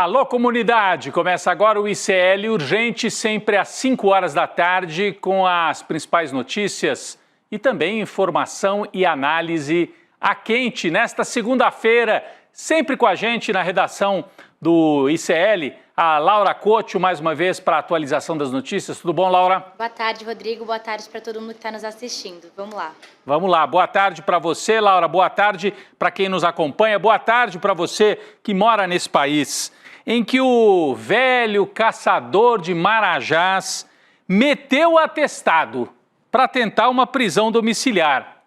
Alô, comunidade! Começa agora o ICL Urgente, sempre às 5 horas da tarde, com as principais notícias e também informação e análise a quente nesta segunda-feira, sempre com a gente na redação do ICL, a Laura Couto, mais uma vez, para a atualização das notícias. Tudo bom, Laura? Boa tarde, Rodrigo. Boa tarde para todo mundo que está nos assistindo. Vamos lá. Vamos lá. Boa tarde para você, Laura. Boa tarde para quem nos acompanha. Boa tarde para você que mora nesse país em que o velho caçador de marajás meteu o atestado para tentar uma prisão domiciliar.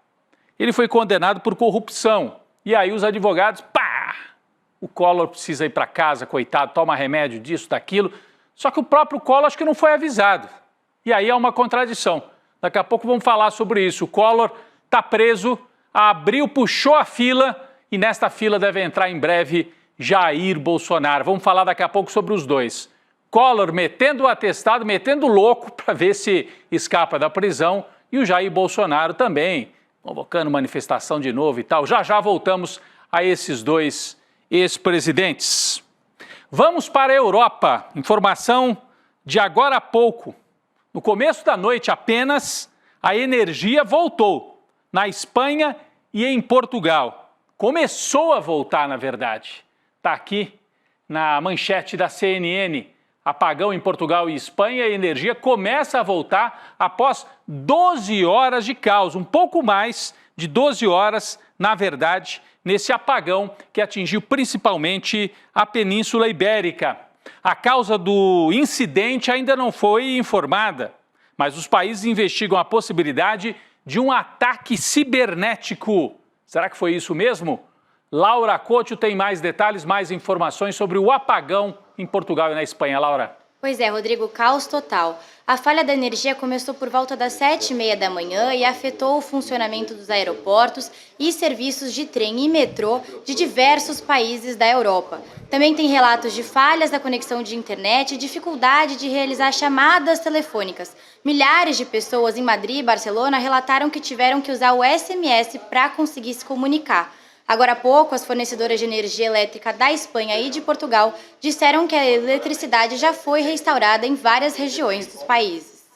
Ele foi condenado por corrupção. E aí os advogados, o Collor precisa ir para casa, coitado, toma remédio disso, daquilo. Só que o próprio Collor acho que não foi avisado. E aí é uma contradição. Daqui a pouco vamos falar sobre isso. O Collor está preso, abriu, puxou a fila e nesta fila deve entrar em breve Jair Bolsonaro. Vamos falar daqui a pouco sobre os dois. Collor metendo o atestado, metendo louco para ver se escapa da prisão e o Jair Bolsonaro também, convocando manifestação de novo e tal. Já voltamos a esses dois ex-presidentes. Vamos para a Europa. Informação de agora há pouco. No começo da noite apenas, a energia voltou na Espanha e em Portugal. Começou a voltar, na verdade. Está aqui na manchete da CNN. Apagão em Portugal e Espanha, a energia começa a voltar após 12 horas de caos, um pouco mais de 12 horas, na verdade, nesse apagão que atingiu principalmente a Península Ibérica. A causa do incidente ainda não foi informada, mas os países investigam a possibilidade de um ataque cibernético. Será que foi isso mesmo? Laura Couto tem mais detalhes, mais informações sobre o apagão em Portugal e na Espanha. Laura. Pois é, Rodrigo, caos total. A falha da energia começou por volta das 7h30 da manhã e afetou o funcionamento dos aeroportos e serviços de trem e metrô de diversos países da Europa. Também tem relatos de falhas da conexão de internet e dificuldade de realizar chamadas telefônicas. Milhares de pessoas em Madrid e Barcelona relataram que tiveram que usar o SMS para conseguir se comunicar. Agora há pouco, as fornecedoras de energia elétrica da Espanha e de Portugal disseram que a eletricidade já foi restaurada em várias regiões dos países.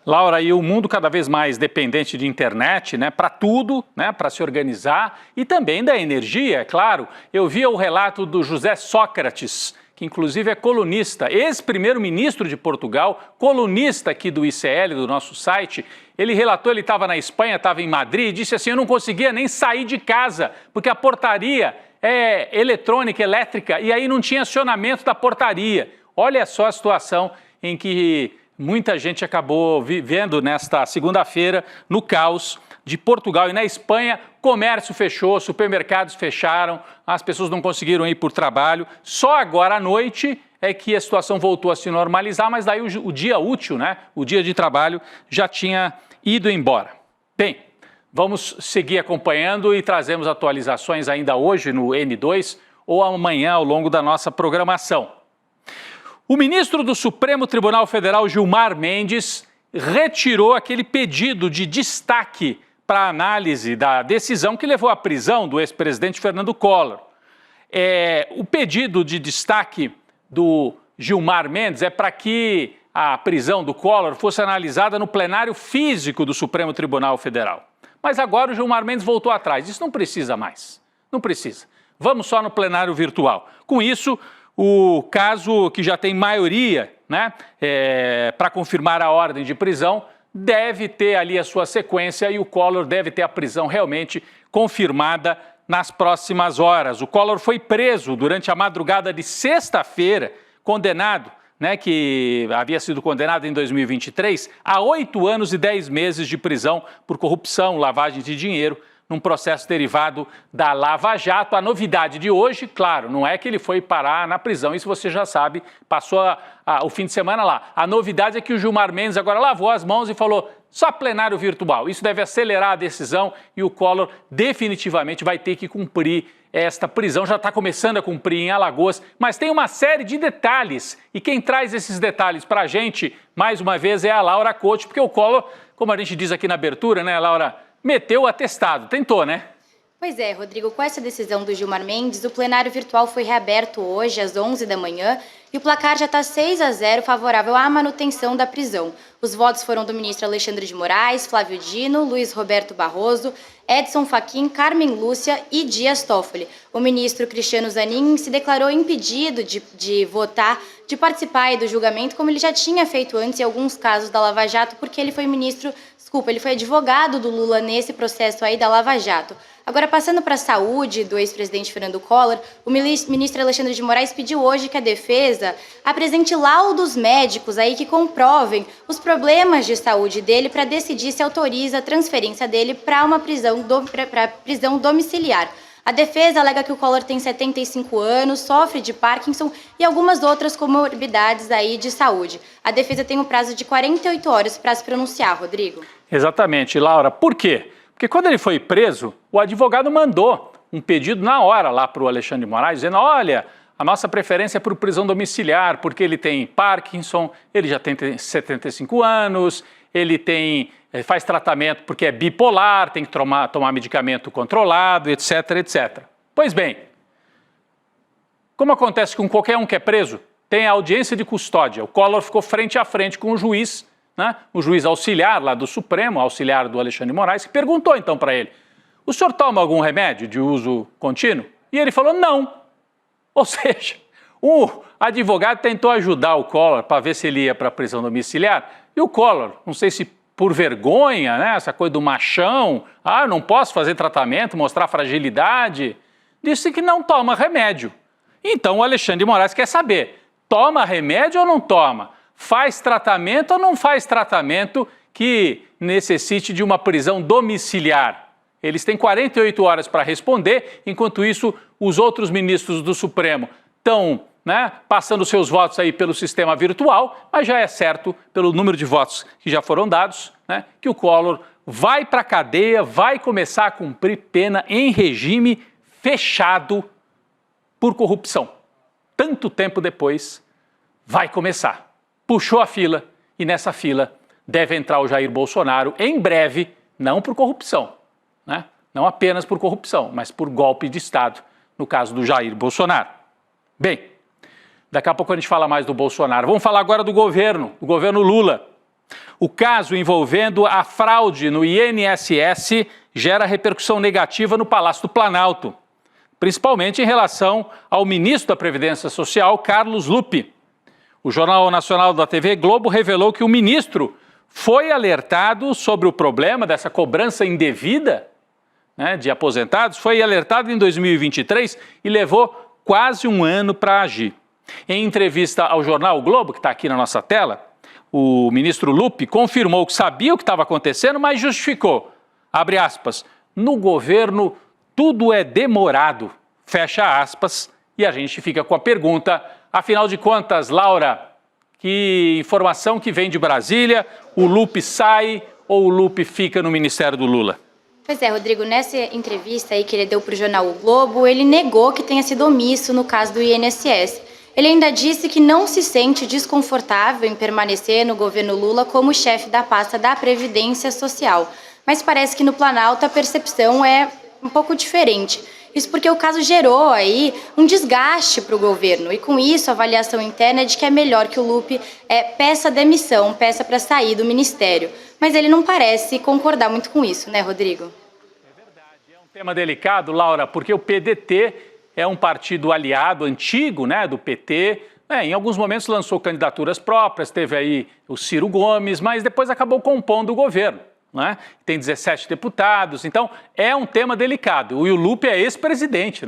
Laura, e o mundo cada vez mais dependente de internet, né, para tudo, né, para se organizar e também da energia, é claro. Eu vi o relato do José Sócrates, que inclusive é colunista, ex-primeiro-ministro de Portugal, colunista aqui do ICL, do nosso site. Ele relatou, ele estava na Espanha, estava em Madrid, e disse assim, eu não conseguia nem sair de casa, porque a portaria é eletrônica, elétrica, e aí não tinha acionamento da portaria. Olha só a situação em que muita gente acabou vivendo nesta segunda-feira, no caos de Portugal. E na Espanha, comércio fechou, supermercados fecharam, as pessoas não conseguiram ir por trabalho. Só agora à noite é que a situação voltou a se normalizar, mas daí o dia útil, né, o dia de trabalho, já tinha ido embora. Bem, vamos seguir acompanhando e trazemos atualizações ainda hoje no N2 ou amanhã ao longo da nossa programação. O ministro do Supremo Tribunal Federal, Gilmar Mendes, retirou aquele pedido de destaque para a análise da decisão que levou à prisão do ex-presidente Fernando Collor. O pedido de destaque do Gilmar Mendes é para que a prisão do Collor fosse analisada no plenário físico do Supremo Tribunal Federal. Mas agora o Gilmar Mendes voltou atrás. Isso não precisa mais. Não precisa. Vamos só no plenário virtual. Com isso, o caso que já tem maioria, né, para confirmar a ordem de prisão, deve ter ali a sua sequência e o Collor deve ter a prisão realmente confirmada nas próximas horas. O Collor foi preso durante a madrugada de sexta-feira, condenado, né, que havia sido condenado em 2023 a 8 anos e 10 meses de prisão por corrupção, lavagem de dinheiro, num processo derivado da Lava Jato. A novidade de hoje, claro, não é que ele foi parar na prisão, isso você já sabe, passou o fim de semana lá. A novidade é que o Gilmar Mendes agora lavou as mãos e falou só plenário virtual. Isso deve acelerar a decisão e o Collor definitivamente vai ter que cumprir esta prisão. Já está começando a cumprir em Alagoas, mas tem uma série de detalhes. E quem traz esses detalhes para a gente, mais uma vez, é a Laura Couto, porque o Collor, como a gente diz aqui na abertura, né, Laura, meteu o atestado. Tentou, né? Pois é, Rodrigo, com essa decisão do Gilmar Mendes, o plenário virtual foi reaberto hoje às 11 da manhã e o placar já está 6-0 favorável à manutenção da prisão. Os votos foram do ministro Alexandre de Moraes, Flávio Dino, Luiz Roberto Barroso, Edson Fachin, Carmen Lúcia e Dias Toffoli. O ministro Cristiano Zanin se declarou impedido de votar, de participar do julgamento, como ele já tinha feito antes em alguns casos da Lava Jato, porque ele foi ele foi advogado do Lula nesse processo aí da Lava Jato. Agora, passando para a saúde do ex-presidente Fernando Collor, o ministro Alexandre de Moraes pediu hoje que a defesa apresente laudos médicos aí que comprovem os problemas de saúde dele para decidir se autoriza a transferência dele para uma prisão domiciliar. A defesa alega que o Collor tem 75 anos, sofre de Parkinson e algumas outras comorbidades aí de saúde. A defesa tem um prazo de 48 horas para se pronunciar, Rodrigo. Exatamente, Laura. Por quê? Porque quando ele foi preso, o advogado mandou um pedido na hora lá para o Alexandre de Moraes, dizendo, olha, a nossa preferência é por prisão domiciliar, porque ele tem Parkinson, ele já tem 75 anos, ele faz tratamento porque é bipolar, tem que tomar medicamento controlado, etc, etc. Pois bem, como acontece com qualquer um que é preso, tem a audiência de custódia. O Collor ficou frente a frente com o juiz, né? O juiz auxiliar lá do Supremo, auxiliar do Alexandre de Moraes, que perguntou então para ele, o senhor toma algum remédio de uso contínuo? E ele falou, não. Ou seja, o advogado tentou ajudar o Collor para ver se ele ia para a prisão domiciliar, e o Collor, não sei se por vergonha, né, essa coisa do machão, não posso fazer tratamento, mostrar fragilidade, disse que não toma remédio. Então o Alexandre de Moraes quer saber, toma remédio ou não toma? Faz tratamento ou não faz tratamento que necessite de uma prisão domiciliar? Eles têm 48 horas para responder, enquanto isso os outros ministros do Supremo estão passando seus votos aí pelo sistema virtual, mas já é certo, pelo número de votos que já foram dados, que o Collor vai para a cadeia, vai começar a cumprir pena em regime fechado por corrupção. Tanto tempo depois, vai começar. Puxou a fila e nessa fila deve entrar o Jair Bolsonaro em breve, não por corrupção, não apenas por corrupção, mas por golpe de Estado, no caso do Jair Bolsonaro. Bem, daqui a pouco a gente fala mais do Bolsonaro. Vamos falar agora do governo Lula. O caso envolvendo a fraude no INSS gera repercussão negativa no Palácio do Planalto, principalmente em relação ao ministro da Previdência Social, Carlos Lupe. O Jornal Nacional da TV Globo revelou que o ministro foi alertado sobre o problema dessa cobrança indevida de aposentados, foi alertado em 2023 e levou quase um ano para agir. Em entrevista ao jornal o Globo, que está aqui na nossa tela, o ministro Lupe confirmou que sabia o que estava acontecendo, mas justificou, abre aspas, no governo tudo é demorado, fecha aspas, e a gente fica com a pergunta, afinal de contas, Laura, que informação que vem de Brasília, o Lupe sai ou o Lupe fica no Ministério do Lula? Pois é, Rodrigo, nessa entrevista aí que ele deu para o jornal O Globo, ele negou que tenha sido omisso no caso do INSS. Ele ainda disse que não se sente desconfortável em permanecer no governo Lula como chefe da pasta da Previdência Social. Mas parece que no Planalto a percepção é um pouco diferente. Isso porque o caso gerou aí um desgaste para o governo. E com isso a avaliação interna é de que é melhor que o Lupe peça demissão, peça para sair do ministério. Mas ele não parece concordar muito com isso, né, Rodrigo? É verdade. É um tema delicado, Laura, porque o PDT é um partido aliado antigo, do PT. Em alguns momentos lançou candidaturas próprias, teve aí o Ciro Gomes, mas depois acabou compondo o governo. Tem 17 deputados, então é um tema delicado. E o Lupe é ex-presidente,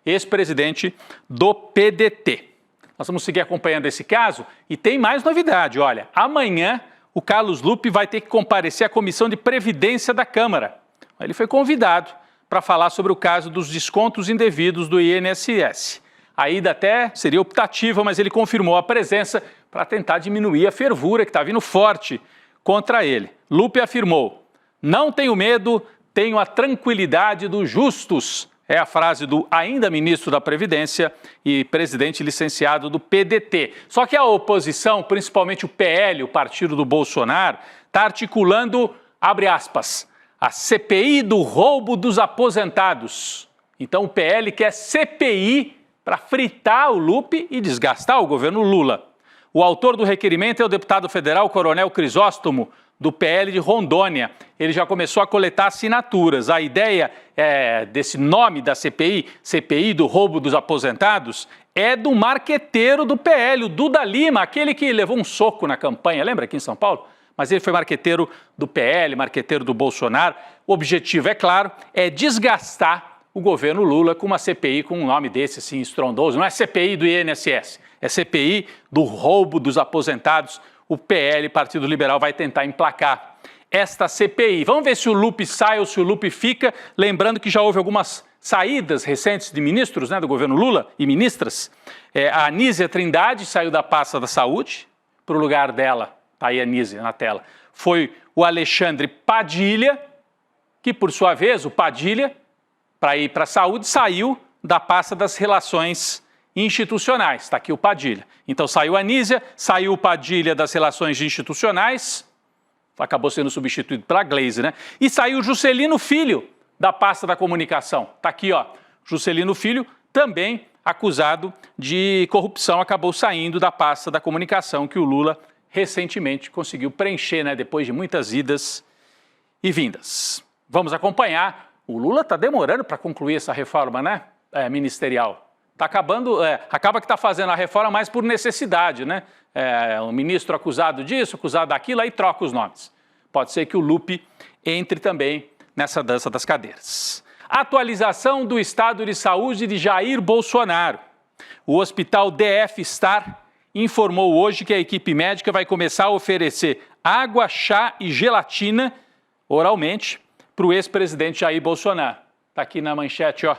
ex-presidente do PDT. Nós vamos seguir acompanhando esse caso e tem mais novidade. Olha, amanhã o Carlos Lupe vai ter que comparecer à Comissão de Previdência da Câmara. Ele foi convidado para falar sobre o caso dos descontos indevidos do INSS. A ida até seria optativa, mas ele confirmou a presença para tentar diminuir a fervura que está vindo forte contra ele. Lupe afirmou, não tenho medo, tenho a tranquilidade dos justos. É a frase do ainda ministro da Previdência e presidente licenciado do PDT. Só que a oposição, principalmente o PL, o partido do Bolsonaro, está articulando, abre aspas, A CPI do roubo dos aposentados. Então o PL quer CPI para fritar o Lupe e desgastar o governo Lula. O autor do requerimento é o deputado federal Coronel Crisóstomo, do PL de Rondônia. Ele já começou a coletar assinaturas. A ideia desse nome da CPI, CPI do roubo dos aposentados, é do marqueteiro do PL, o Duda Lima, aquele que levou um soco na campanha, lembra aqui em São Paulo? Mas ele foi marqueteiro do PL, marqueteiro do Bolsonaro. O objetivo, é claro, é desgastar o governo Lula com uma CPI com um nome desse assim estrondoso. Não é CPI do INSS, é CPI do roubo dos aposentados. O PL, Partido Liberal, vai tentar emplacar esta CPI. Vamos ver se o Lupe sai ou se o Lupe fica. Lembrando que já houve algumas saídas recentes de ministros, né, do governo Lula e ministras. A Anísia Trindade saiu da pasta da Saúde, para o lugar dela, está aí a Anísia na tela, foi o Alexandre Padilha, que por sua vez, o Padilha, para ir para a Saúde, saiu da pasta das Relações Institucionais. Está aqui o Padilha. Então saiu a Anísia, saiu o Padilha das Relações Institucionais, acabou sendo substituído pela Gleisi, né? E saiu o Juscelino Filho da pasta da Comunicação. Está aqui, ó, Juscelino Filho, também acusado de corrupção, acabou saindo da pasta da Comunicação que o Lula recentemente conseguiu preencher, né, depois de muitas idas e vindas. Vamos acompanhar. O Lula está demorando para concluir essa reforma, né, ministerial. Está acabando, acaba que está fazendo a reforma mais por necessidade, né? Um ministro acusado disso, acusado daquilo, aí troca os nomes. Pode ser que o Lupe entre também nessa dança das cadeiras. Atualização do estado de saúde de Jair Bolsonaro. O Hospital DF Star informou hoje que a equipe médica vai começar a oferecer água, chá e gelatina oralmente para o ex-presidente Jair Bolsonaro. Está aqui na manchete, ó.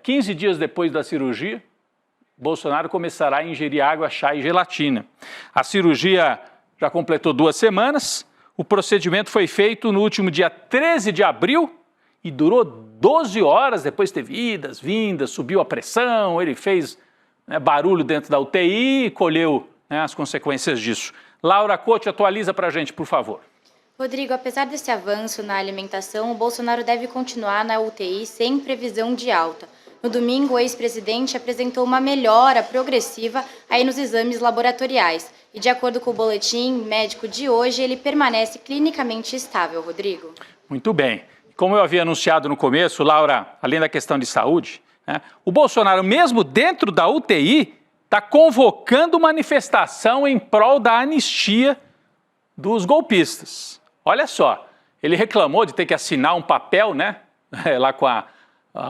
15 dias depois da cirurgia, Bolsonaro começará a ingerir água, chá e gelatina. A cirurgia já completou 2 semanas. O procedimento foi feito no último dia 13 de abril e durou 12 horas. Depois teve idas, vindas, subiu a pressão, ele fez barulho dentro da UTI e colheu as consequências disso. Laura Cote, atualiza para a gente, por favor. Rodrigo, apesar desse avanço na alimentação, o Bolsonaro deve continuar na UTI sem previsão de alta. No domingo, o ex-presidente apresentou uma melhora progressiva aí nos exames laboratoriais. E de acordo com o boletim médico de hoje, ele permanece clinicamente estável, Rodrigo. Muito bem. Como eu havia anunciado no começo, Laura, além da questão de saúde, o Bolsonaro, mesmo dentro da UTI, está convocando manifestação em prol da anistia dos golpistas. Olha só, ele reclamou de ter que assinar um papel, né, lá com a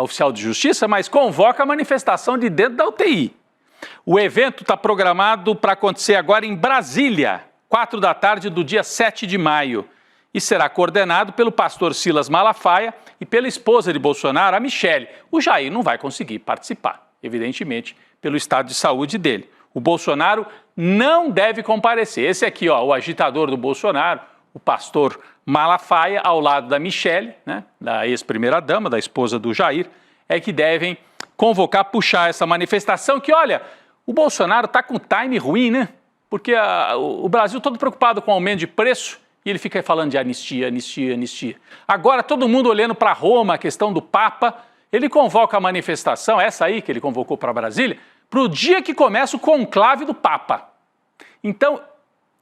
oficial de justiça, mas convoca a manifestação de dentro da UTI. O evento está programado para acontecer agora em Brasília, 4 da tarde do dia 7 de maio, e será coordenado pelo pastor Silas Malafaia e pela esposa de Bolsonaro, a Michele. O Jair não vai conseguir participar, evidentemente, pelo estado de saúde dele. O Bolsonaro não deve comparecer. Esse aqui, ó, o agitador do Bolsonaro, o pastor Malafaia, ao lado da Michele, né, da ex-primeira-dama, da esposa do Jair, é que devem convocar, puxar essa manifestação que, olha, o Bolsonaro está com time ruim, né? Porque o Brasil todo preocupado com o aumento de preço e ele fica falando de anistia, anistia, anistia. Agora, todo mundo olhando para Roma, a questão do Papa, ele convoca a manifestação, essa aí que ele convocou para Brasília, para o dia que começa o conclave do Papa. Então,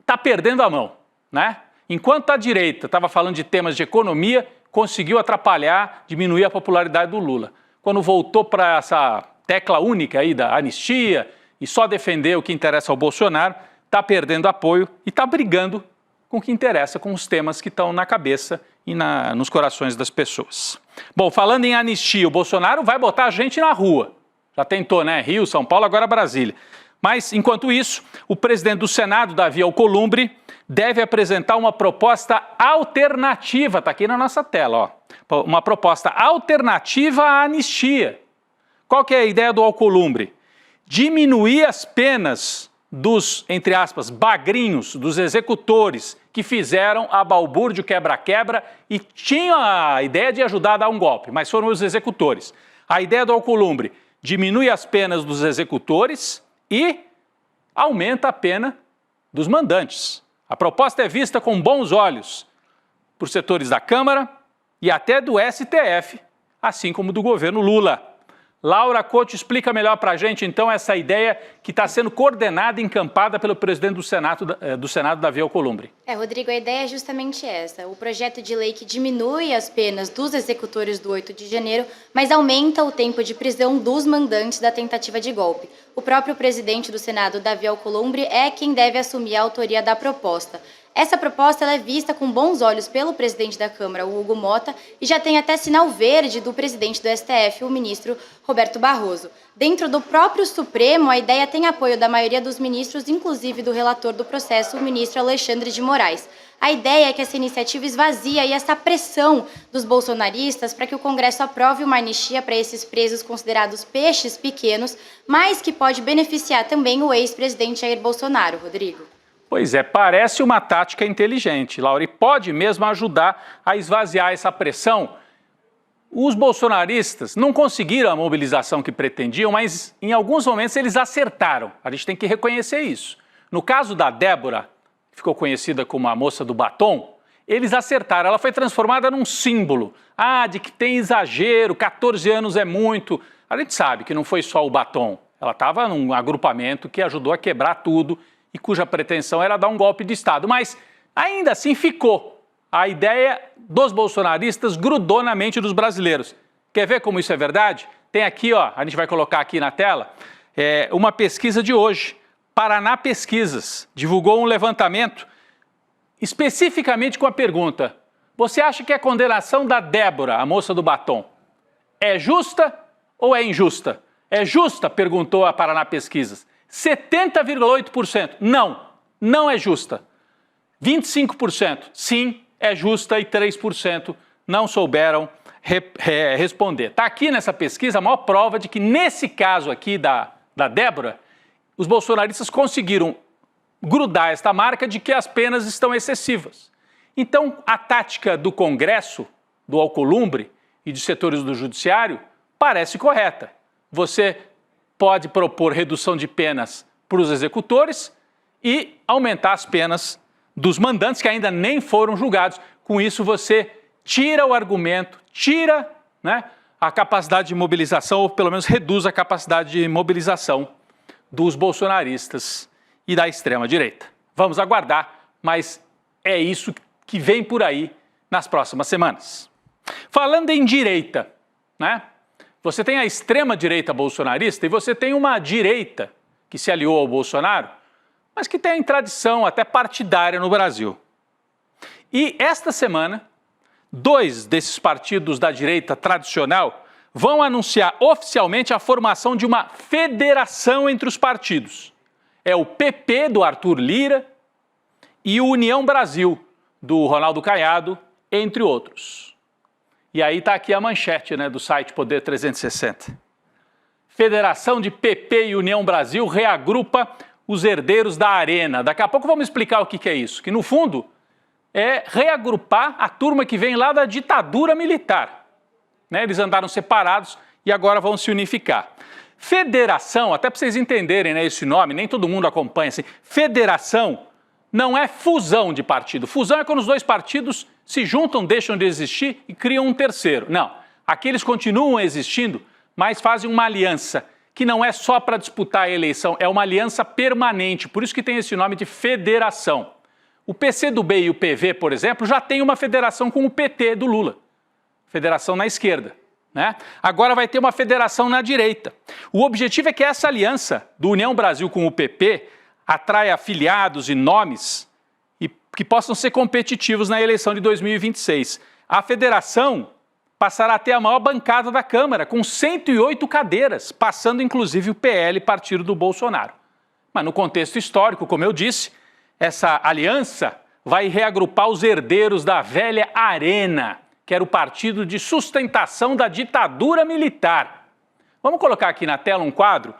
está perdendo a mão, né? Enquanto a direita estava falando de temas de economia, conseguiu atrapalhar, diminuir a popularidade do Lula. Quando voltou para essa tecla única aí da anistia e só defender o que interessa ao Bolsonaro, está perdendo apoio e está brigando com o que interessa, com os temas que estão na cabeça e nos corações das pessoas. Bom, falando em anistia, o Bolsonaro vai botar a gente na rua. Já tentou, né? Rio, São Paulo, agora Brasília. Mas, enquanto isso, o presidente do Senado, Davi Alcolumbre, deve apresentar uma proposta alternativa, está aqui na nossa tela, ó, uma proposta alternativa à anistia. Qual que é a ideia do Alcolumbre? Diminuir as penas dos, entre aspas, bagrinhos, dos executores que fizeram a balbúrdia, quebra-quebra e tinham a ideia de ajudar a dar um golpe, mas foram os executores. A ideia do Alcolumbre: diminui as penas dos executores e aumenta a pena dos mandantes. A proposta é vista com bons olhos por setores da Câmara e até do STF, assim como do governo Lula. Laura Couto explica melhor para a gente, então, essa ideia que está sendo coordenada e encampada pelo presidente do Senado, Davi Alcolumbre. Rodrigo, a ideia é justamente essa. O projeto de lei que diminui as penas dos executores do 8 de janeiro, mas aumenta o tempo de prisão dos mandantes da tentativa de golpe. O próprio presidente do Senado, Davi Alcolumbre, é quem deve assumir a autoria da proposta. Essa proposta ela é vista com bons olhos pelo presidente da Câmara, o Hugo Motta, e já tem até sinal verde do presidente do STF, o ministro Roberto Barroso. Dentro do próprio Supremo, a ideia tem apoio da maioria dos ministros, inclusive do relator do processo, o ministro Alexandre de Moraes. A ideia é que essa iniciativa esvazia e essa pressão dos bolsonaristas para que o Congresso aprove uma anistia para esses presos considerados peixes pequenos, mas que pode beneficiar também o ex-presidente Jair Bolsonaro, Rodrigo. Pois é, parece uma tática inteligente, Laura, e pode mesmo ajudar a esvaziar essa pressão. Os bolsonaristas não conseguiram a mobilização que pretendiam, mas em alguns momentos eles acertaram. A gente tem que reconhecer isso. No caso da Débora, que ficou conhecida como a moça do batom, eles acertaram. Ela foi transformada num símbolo. De que tem exagero, 14 anos é muito. A gente sabe que não foi só o batom. Ela estava num agrupamento que ajudou a quebrar tudo e cuja pretensão era dar um golpe de Estado. Mas ainda assim ficou. A ideia dos bolsonaristas grudou na mente dos brasileiros. Quer ver como isso é verdade? Tem aqui, a gente vai colocar aqui na tela, uma pesquisa de hoje. Paraná Pesquisas divulgou um levantamento especificamente com a pergunta: você acha que a condenação da Débora, a moça do batom, é justa ou é injusta? É justa? Perguntou a Paraná Pesquisas. 70,8%. Não é justa. 25%. Sim, é justa e 3% não souberam responder. Está aqui nessa pesquisa a maior prova de que nesse caso aqui da Débora, os bolsonaristas conseguiram grudar esta marca de que as penas estão excessivas. Então, a tática do Congresso, do Alcolumbre e de setores do Judiciário parece correta. Você pode propor redução de penas para os executores e aumentar as penas dos mandantes que ainda nem foram julgados. Com isso, você tira o argumento, tira a capacidade de mobilização, ou pelo menos reduz a capacidade de mobilização dos bolsonaristas e da extrema-direita. Vamos aguardar, mas é isso que vem por aí nas próximas semanas. Falando em direita, você tem a extrema-direita bolsonarista e você tem uma direita que se aliou ao Bolsonaro, mas que tem tradição até partidária no Brasil. E esta semana, 2 desses partidos da direita tradicional vão anunciar oficialmente a formação de uma federação entre os partidos. É o PP, do Arthur Lira, e o União Brasil, do Ronaldo Caiado, entre outros. E aí está aqui a manchete do site Poder 360. Federação de PP e União Brasil reagrupa os herdeiros da Arena. Daqui a pouco vamos explicar o que é isso, que no fundo é reagrupar a turma que vem lá da ditadura militar. Eles andaram separados e agora vão se unificar. Federação, até para vocês entenderem esse nome, nem todo mundo acompanha assim. Federação não é fusão de partido. Fusão é quando os 2 partidos se juntam, deixam de existir e criam um terceiro. Não, aqui eles continuam existindo, mas fazem uma aliança, que não é só para disputar a eleição, é uma aliança permanente, por isso que tem esse nome de federação. O PCdoB e o PV, por exemplo, já tem uma federação com o PT do Lula, federação na esquerda. Agora vai ter uma federação na direita. O objetivo é que essa aliança do União Brasil com o PP atraia afiliados e nomes e que possam ser competitivos na eleição de 2026. A federação passará a ter a maior bancada da Câmara, com 108 cadeiras, passando inclusive o PL, partido do Bolsonaro. Mas no contexto histórico, como eu disse, essa aliança vai reagrupar os herdeiros da velha Arena, que era o partido de sustentação da ditadura militar. Vamos colocar aqui na tela um quadro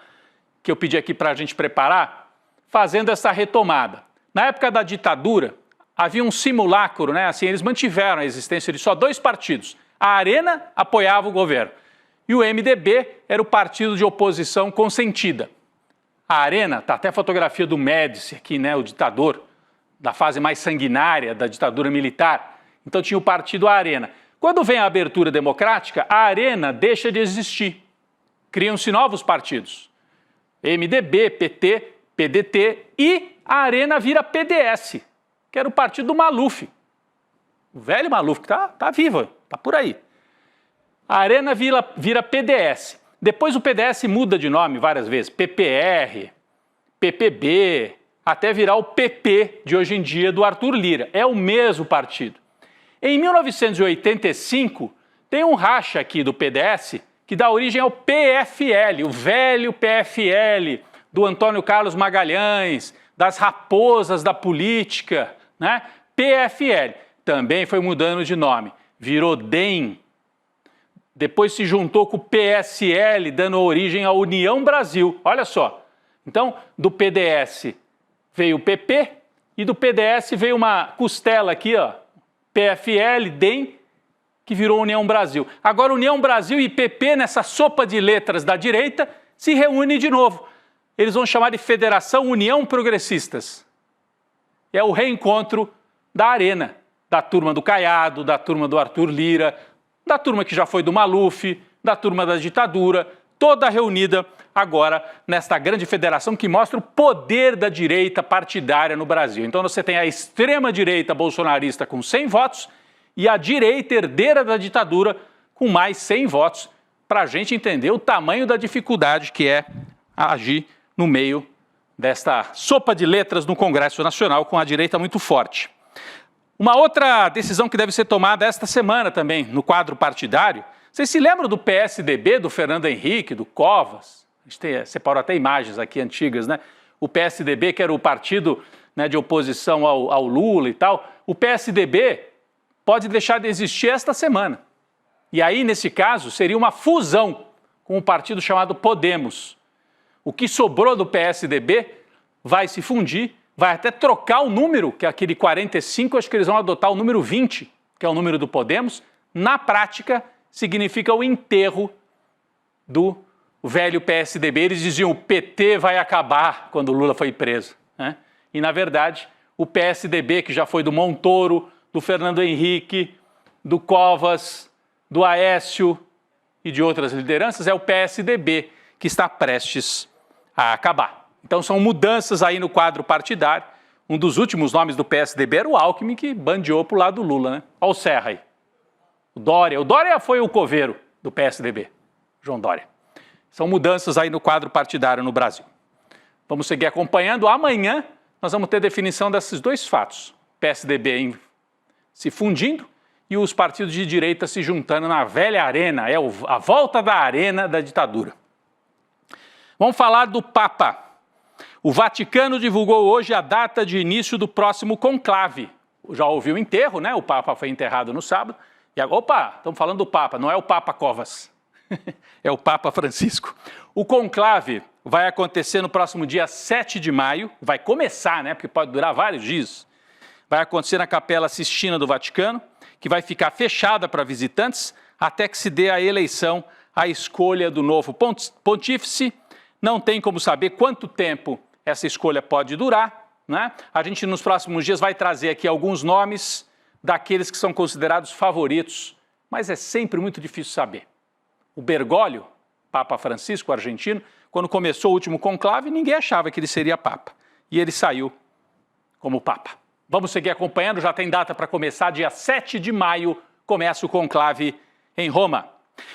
que eu pedi aqui para a gente preparar, fazendo essa retomada. Na época da ditadura, havia um simulacro, eles mantiveram a existência de só 2 partidos. A Arena apoiava o governo e o MDB era o partido de oposição consentida. A Arena, está até a fotografia do Médici aqui, o ditador da fase mais sanguinária da ditadura militar. Então tinha o partido Arena. Quando vem a abertura democrática, a Arena deixa de existir. Criam-se novos partidos. MDB, PT, PDT e a Arena vira PDS, que era o partido do Maluf. O velho Maluf, que tá vivo, tá por aí. A Arena vira PDS. Depois o PDS muda de nome várias vezes. PPR, PPB, até virar o PP de hoje em dia do Arthur Lira. É o mesmo partido. Em 1985, tem um racha aqui do PDS que dá origem ao PFL, o velho PFL do Antônio Carlos Magalhães, das raposas da política, né? PFL. Também foi mudando de nome, virou DEM. Depois se juntou com o PSL, dando origem à União Brasil. Olha só. Então, do PDS veio o PP e do PDS veio uma costela aqui, ó. PFL, DEM, que virou União Brasil. Agora, União Brasil e PP, nessa sopa de letras da direita, se reúnem de novo. Eles vão chamar de Federação União Progressistas. É o reencontro da Arena, da turma do Caiado, da turma do Arthur Lira, da turma que já foi do Maluf, da turma da ditadura, toda reunida agora nesta grande federação que mostra o poder da direita partidária no Brasil. Então você tem a extrema-direita bolsonarista com 100 votos e a direita herdeira da ditadura com mais 100 votos, para a gente entender o tamanho da dificuldade que é agir no meio desta sopa de letras no Congresso Nacional com a direita muito forte. Uma outra decisão que deve ser tomada esta semana também no quadro partidário, vocês se lembram do PSDB, do Fernando Henrique, do Covas? A gente separou até imagens aqui antigas, né? O PSDB, que era o partido, né, de oposição ao Lula e tal, o PSDB pode deixar de existir esta semana. E aí, nesse caso, seria uma fusão com um partido chamado Podemos. O que sobrou do PSDB vai se fundir, vai até trocar o número, que é aquele 45, acho que eles vão adotar o número 20, que é o número do Podemos. Na prática, significa o enterro do velho PSDB. Eles diziam o PT vai acabar quando o Lula foi preso, né? E, na verdade, o PSDB, que já foi do Montoro, do Fernando Henrique, do Covas, do Aécio e de outras lideranças, é o PSDB que está prestes a acabar. Então são mudanças aí no quadro partidário. Um dos últimos nomes do PSDB era o Alckmin, que bandeou para o lado do Lula, né? Olha o Serra aí. O Dória foi o coveiro do PSDB, João Dória. São mudanças aí no quadro partidário no Brasil. Vamos seguir acompanhando. Amanhã nós vamos ter definição desses dois fatos. PSDB se fundindo e os partidos de direita se juntando na velha arena. É a volta da arena da ditadura. Vamos falar do Papa. O Vaticano divulgou hoje a data de início do próximo conclave. Já houve o enterro, né? O Papa foi enterrado no sábado. E agora, opa, estamos falando do Papa, não é o Papa Covas. É o Papa Francisco. O conclave vai acontecer no próximo dia 7 de maio. Vai começar, né? Porque pode durar vários dias. Vai acontecer na Capela Sistina do Vaticano, que vai ficar fechada para visitantes até que se dê a eleição, a escolha do novo pontífice. Não tem como saber quanto tempo essa escolha pode durar, né? A gente nos próximos dias vai trazer aqui alguns nomes daqueles que são considerados favoritos, mas é sempre muito difícil saber. O Bergoglio, Papa Francisco, argentino, quando começou o último conclave, ninguém achava que ele seria Papa. E ele saiu como Papa. Vamos seguir acompanhando, já tem data para começar, dia 7 de maio, começa o conclave em Roma.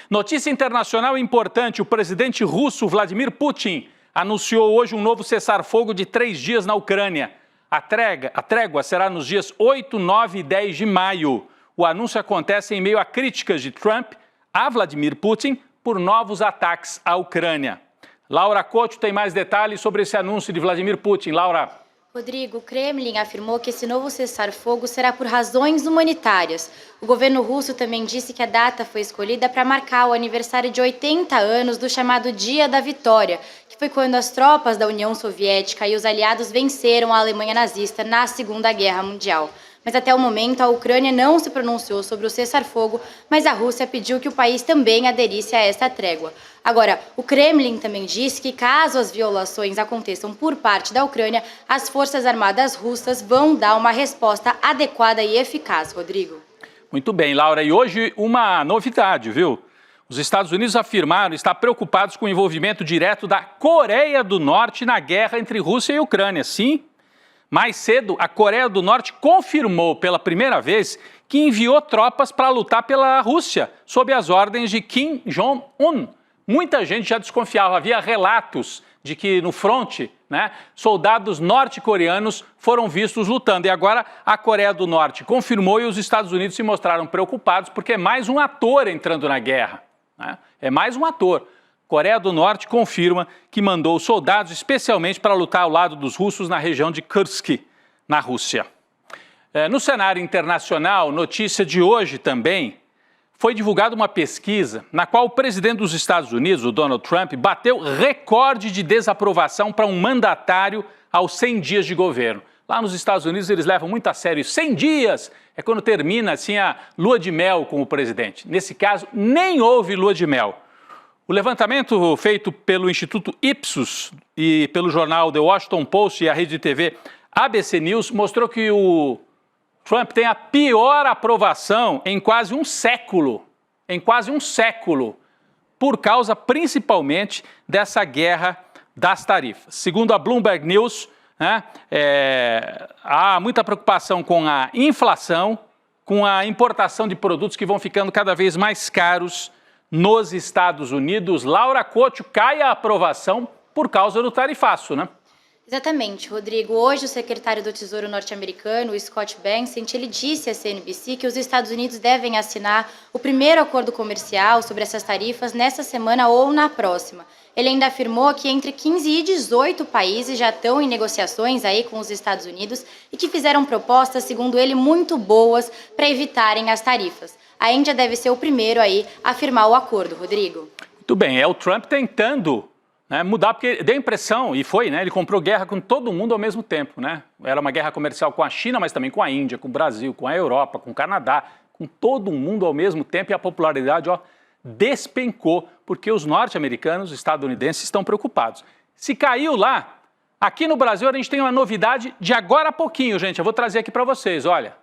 Notícia internacional importante, o presidente russo Vladimir Putin anunciou hoje um novo cessar-fogo de 3 dias na Ucrânia. A trégua será nos dias 8, 9 e 10 de maio. O anúncio acontece em meio a críticas de Trump a Vladimir Putin por novos ataques à Ucrânia. Laura Couto tem mais detalhes sobre esse anúncio de Vladimir Putin. Laura. Rodrigo, o Kremlin afirmou que esse novo cessar-fogo será por razões humanitárias. O governo russo também disse que a data foi escolhida para marcar o aniversário de 80 anos do chamado Dia da Vitória, que foi quando as tropas da União Soviética e os aliados venceram a Alemanha nazista na Segunda Guerra Mundial. Mas até o momento a Ucrânia não se pronunciou sobre o cessar-fogo, mas a Rússia pediu que o país também aderisse a esta trégua. Agora, o Kremlin também disse que caso as violações aconteçam por parte da Ucrânia, as Forças Armadas russas vão dar uma resposta adequada e eficaz, Rodrigo. Muito bem, Laura. E hoje uma novidade, viu? Os Estados Unidos afirmaram estar preocupados com o envolvimento direto da Coreia do Norte na guerra entre Rússia e Ucrânia. Sim, mais cedo, a Coreia do Norte confirmou pela primeira vez que enviou tropas para lutar pela Rússia, sob as ordens de Kim Jong-un. Muita gente já desconfiava, havia relatos de que no fronte, soldados norte-coreanos foram vistos lutando. E agora a Coreia do Norte confirmou e os Estados Unidos se mostraram preocupados porque é mais um ator entrando na guerra. É mais um ator. Coreia do Norte confirma que mandou soldados especialmente para lutar ao lado dos russos na região de Kursk, na Rússia. No cenário internacional, notícia de hoje também, foi divulgada uma pesquisa na qual o presidente dos Estados Unidos, o Donald Trump, bateu recorde de desaprovação para um mandatário aos 100 dias de governo. Lá nos Estados Unidos eles levam muito a sério. 100 dias é quando termina assim a lua de mel com o presidente. Nesse caso, nem houve lua de mel. O levantamento feito pelo Instituto Ipsos e pelo jornal The Washington Post e a rede de TV ABC News mostrou que o Trump tem a pior aprovação em quase um século. Por causa principalmente dessa guerra das tarifas. Segundo a Bloomberg News, há muita preocupação com a inflação, com a importação de produtos que vão ficando cada vez mais caros nos Estados Unidos. Laura Couto, cai a aprovação por causa do tarifaço, né? Exatamente, Rodrigo. Hoje o secretário do Tesouro norte-americano, Scott Bessent, ele disse à CNBC que os Estados Unidos devem assinar o primeiro acordo comercial sobre essas tarifas nesta semana ou na próxima. Ele ainda afirmou que entre 15 e 18 países já estão em negociações aí com os Estados Unidos e que fizeram propostas, segundo ele, muito boas para evitarem as tarifas. A Índia deve ser o primeiro aí a firmar o acordo, Rodrigo. Muito bem, é o Trump tentando mudar, porque deu a impressão, e foi, ele comprou guerra com todo mundo ao mesmo tempo, Era uma guerra comercial com a China, mas também com a Índia, com o Brasil, com a Europa, com o Canadá, com todo mundo ao mesmo tempo, e a popularidade, despencou, porque os norte-americanos, os estadunidenses, estão preocupados. Se caiu lá, aqui no Brasil a gente tem uma novidade de agora a pouquinho, gente, eu vou trazer aqui para vocês, olha.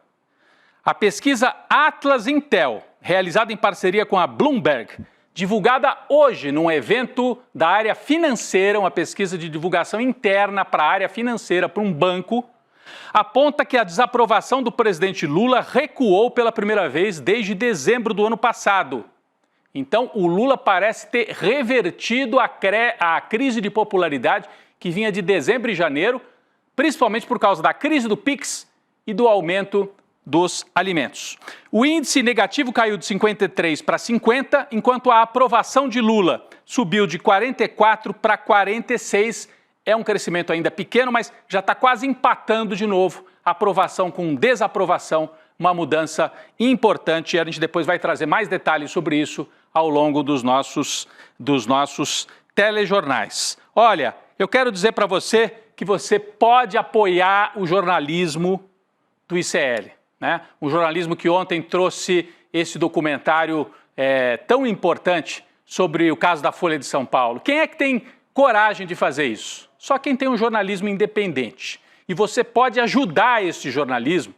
A pesquisa Atlas Intel, realizada em parceria com a Bloomberg, divulgada hoje num evento da área financeira, uma pesquisa de divulgação interna para a área financeira, para um banco, aponta que a desaprovação do presidente Lula recuou pela primeira vez desde dezembro do ano passado. Então, o Lula parece ter revertido a crise de popularidade que vinha de dezembro e janeiro, principalmente por causa da crise do PIX e do aumento dos alimentos. O índice negativo caiu de 53 para 50, enquanto a aprovação de Lula subiu de 44 para 46. É um crescimento ainda pequeno, mas já está quase empatando de novo aprovação com desaprovação, uma mudança importante. E a gente depois vai trazer mais detalhes sobre isso ao longo dos nossos telejornais. Olha, eu quero dizer para você que você pode apoiar o jornalismo do ICL. Um jornalismo que ontem trouxe esse documentário tão importante sobre o caso da Folha de São Paulo. Quem é que tem coragem de fazer isso? Só quem tem um jornalismo independente. E você pode ajudar esse jornalismo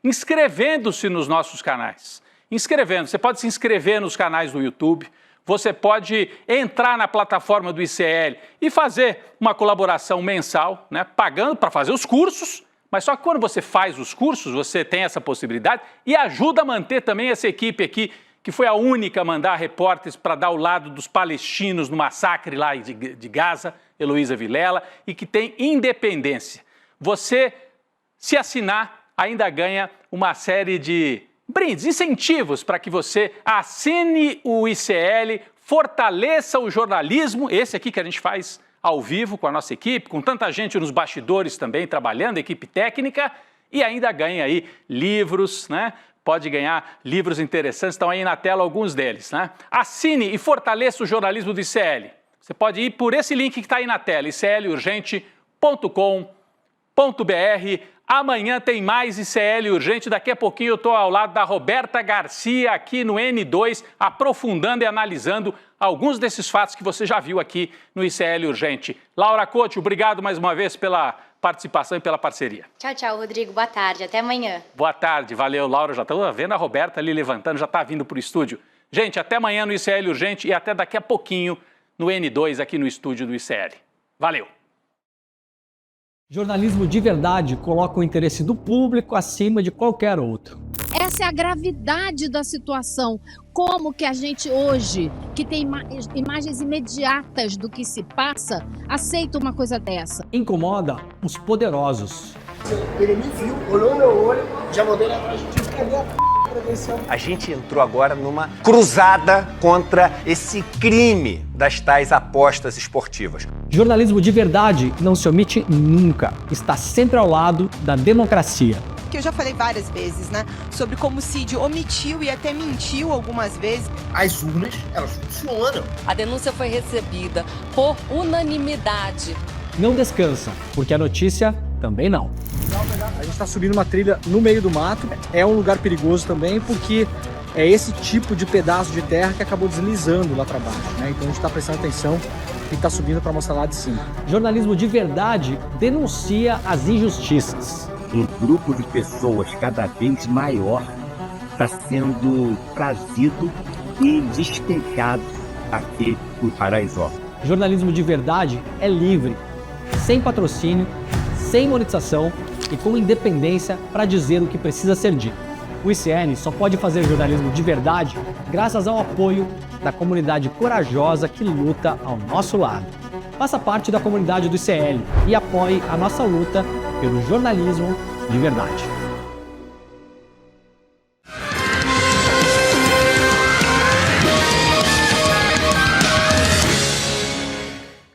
inscrevendo-se nos nossos canais. Você pode se inscrever nos canais do YouTube, você pode entrar na plataforma do ICL e fazer uma colaboração mensal, pagando para fazer os cursos. Mas só que quando você faz os cursos, você tem essa possibilidade e ajuda a manter também essa equipe aqui, que foi a única a mandar repórteres para dar ao lado dos palestinos no massacre lá de Gaza, Heloísa Vilela, e que tem independência. Você, se assinar, ainda ganha uma série de brindes, incentivos para que você assine o ICL, fortaleça o jornalismo, esse aqui que a gente faz ao vivo com a nossa equipe, com tanta gente nos bastidores também trabalhando, equipe técnica, e ainda ganha aí livros, Pode ganhar livros interessantes, estão aí na tela alguns deles, Assine e fortaleça o jornalismo do ICL. Você pode ir por esse link que está aí na tela, iclurgente.com.br. Amanhã tem mais ICL Urgente, daqui a pouquinho eu estou ao lado da Roberta Garcia aqui no N2, aprofundando e analisando alguns desses fatos que você já viu aqui no ICL Urgente. Laura Couto, obrigado mais uma vez pela participação e pela parceria. Tchau, tchau, Rodrigo. Boa tarde. Até amanhã. Boa tarde. Valeu, Laura. Já estou vendo a Roberta ali levantando, já está vindo para o estúdio. Gente, até amanhã no ICL Urgente e até daqui a pouquinho no N2 aqui no estúdio do ICL. Valeu! Jornalismo de verdade coloca o interesse do público acima de qualquer outro. Essa é a gravidade da situação. Como que a gente hoje, que tem imagens imediatas do que se passa, aceita uma coisa dessa? Incomoda os poderosos. Ele me viu, olhou no meu olho, já mandou ele atrás de ti, cadê a credencial? A gente entrou agora numa cruzada contra esse crime das tais apostas esportivas. Jornalismo de verdade não se omite nunca. Está sempre ao lado da democracia. Que eu já falei várias vezes, né? Sobre como o Cid omitiu e até mentiu algumas vezes. As urnas, elas funcionam. A denúncia foi recebida por unanimidade. Não descansa, porque a notícia também não. A gente está subindo uma trilha no meio do mato. É um lugar perigoso também, porque é esse tipo de pedaço de terra que acabou deslizando lá para baixo, né? Então a gente está prestando atenção e está subindo para mostrar lá de cima. Jornalismo de verdade denuncia as injustiças. Um grupo de pessoas cada vez maior está sendo trazido e despejado aqui por Paraisópolis. Jornalismo de verdade é livre, sem patrocínio, sem monetização e com independência para dizer o que precisa ser dito. O ICL só pode fazer jornalismo de verdade graças ao apoio da comunidade corajosa que luta ao nosso lado. Faça parte da comunidade do ICL e apoie a nossa luta pelo jornalismo de verdade.